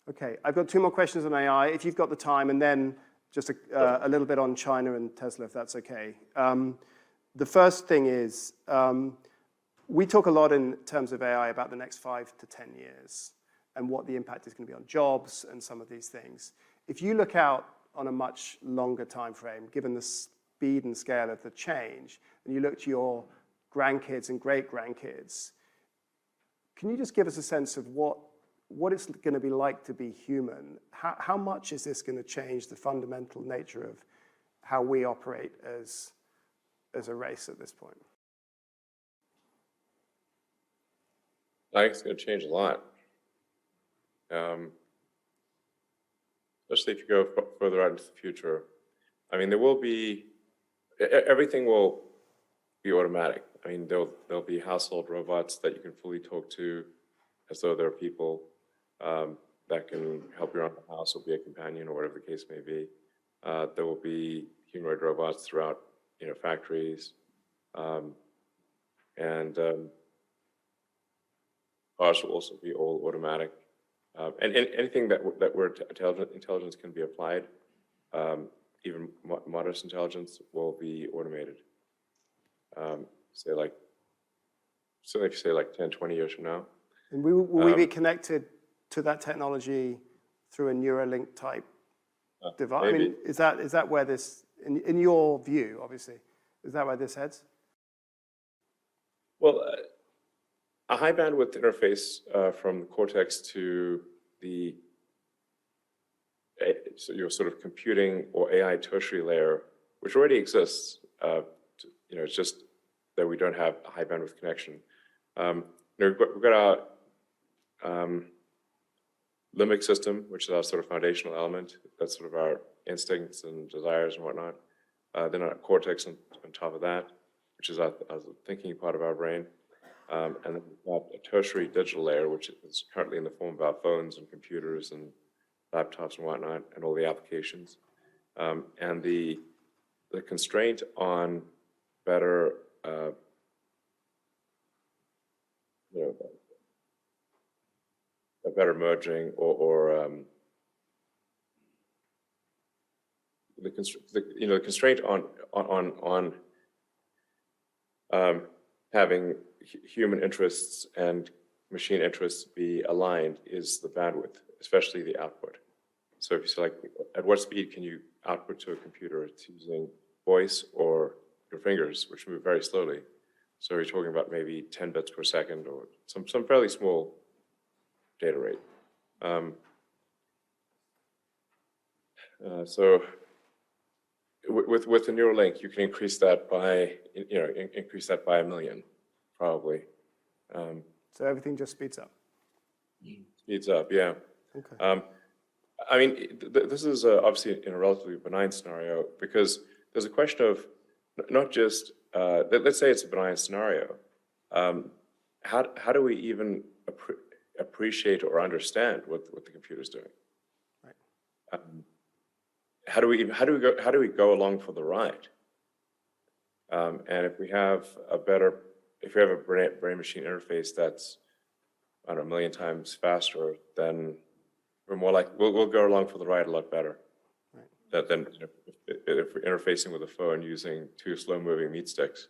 Okay, I've got two more questions on AI, if you've got the time, and then just a little bit on China and Tesla, if that's okay. The first thing is, we talk a lot in terms of AI about the next 5 to 10 years and what the impact is going to be on jobs and some of these things. If you look out on a much longer time frame, given the speed and scale of the change, and you look to your grandkids and great-grandkids, can you just give us a sense of what it's going to be like to be human? How much is this going to change the fundamental nature of how we operate as a race at this point? I think it's going to change a lot. Especially if you go further out into the future. I mean, there will be, everything will be automatic. I mean, there'll be household robots that you can fully talk to as though they're people that can help you around the house or be a companion or whatever the case may be. There will be humanoid robots throughout, factories. And cars will also be all automatic. And anything where intelligence can be applied, even modest intelligence, will be automated. Certainly if you say like 10, 20 years from now. And will we be connected to that technology through a Neuralink type device? Maybe. I mean, is that where this, in your view, obviously, is that where this heads? Well, a high bandwidth interface from the cortex to so your sort of computing or AI tertiary layer, which already exists. It's just that we don't have a high bandwidth connection. We've got our limbic system, which is our sort of foundational element. That's sort of our instincts and desires and whatnot. Then our cortex on top of that, which is our thinking part of our brain. And then we've got a tertiary digital layer, which is currently in the form of our phones and computers and laptops and whatnot, and all the applications. And the constraint on better, a better merging or the constraint on having human interests and machine interests be aligned is the bandwidth, especially the output. So if you say, like, at what speed can you output to a computer? It's using voice or your fingers, which move very slowly. So you're talking about maybe 10 bits per second or some fairly small data rate. So with the Neuralink, you can increase that by a million, probably. So everything just speeds up. Speeds up, yeah. Okay. I mean, this is obviously in a relatively benign scenario, because there's a question of not just, let's say it's a benign scenario. How do we even appreciate or understand what the computer's doing? Right. How do we go along for the ride? And if we have a brain-machine interface that's, I don't know, 1 million times faster, then we're more like we'll go along for the ride a lot better. Right. Than if we're interfacing with a phone using 2 slow-moving meat sticks.